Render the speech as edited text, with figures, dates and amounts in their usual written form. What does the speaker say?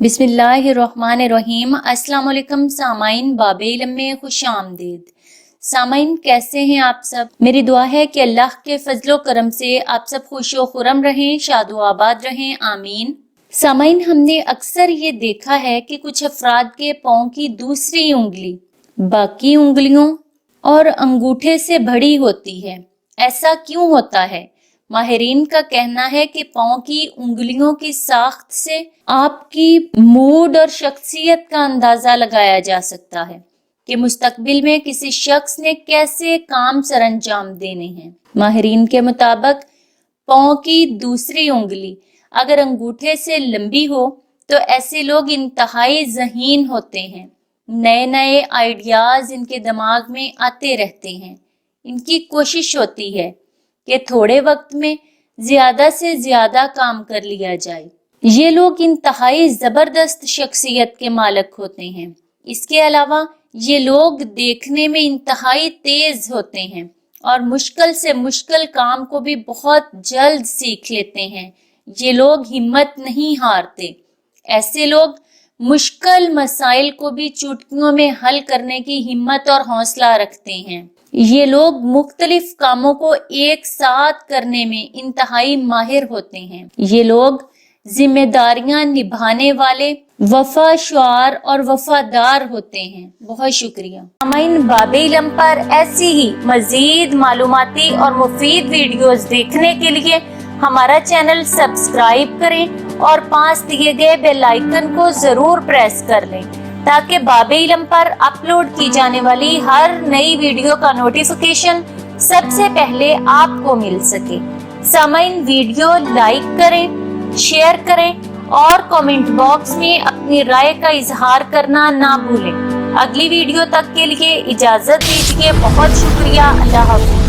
बिस्मिल्लाहिर्रहमानिर्रहीम। अस्सलाम वालेकुम सामाइन, बाबे इल्म में खुश आमदीद। सामाइन, कैसे हैं आप सब? मेरी दुआ है कि अल्लाह के फजलो करम से आप सब खुशो खुरम रहें, शादो आबाद रहें, आमीन। सामाइन, हमने अक्सर ये देखा है कि कुछ अफराद के पाँव की दूसरी उंगली बाकी उंगलियों और अंगूठे से बड़ी होती है। ऐसा क्यों होता है? माहिरीन का कहना है कि पाँव की उंगलियों की साख्त से आपकी मूड और शख्सियत का अंदाजा लगाया जा सकता है कि मुस्तकबिल में किसी शख्स ने कैसे काम सरअंजाम देने हैं। माहिरीन के मुताबिक पाँव की दूसरी उंगली अगर अंगूठे से लंबी हो तो ऐसे लोग इंतहाई ज़हीन होते हैं। नए नए आइडियाज इनके दिमाग में आते रहते हैं। इनकी कोशिश होती है कि थोड़े वक्त में ज्यादा से ज्यादा काम कर लिया जाए। ये लोग इंतहाई जबरदस्त शख्सियत के मालिक होते हैं। इसके अलावा ये लोग देखने में इंतहाई तेज होते हैं और मुश्किल से मुश्किल काम को भी बहुत जल्द सीख लेते हैं। ये लोग हिम्मत नहीं हारते। ऐसे लोग मुश्किल मसाइल को भी चुटकियों में हल करने की हिम्मत और हौसला रखते हैं। ये लोग मुख्तलिफ कामों को एक साथ करने में इंतहाई माहिर होते हैं। ये लोग जिम्मेदारियां निभाने वाले, वफाशुआर और वफादार होते हैं। बहुत शुक्रिया। सामाइन, बाबे इल्म पर ऐसी ही मजीद मालूमाती और मुफीद वीडियोस देखने के लिए हमारा चैनल सब्सक्राइब करें और पास दिए गए बेल आइकन को जरूर प्रेस कर लें ताकि बाबे इल्म पर अपलोड की जाने वाली हर नई वीडियो का नोटिफिकेशन सबसे पहले आपको मिल सके। सामाइन, वीडियो लाइक करें, शेयर करें और कमेंट बॉक्स में अपनी राय का इजहार करना ना भूलें। अगली वीडियो तक के लिए इजाजत दीजिए। बहुत शुक्रिया। अल्लाह हाफ़िज़।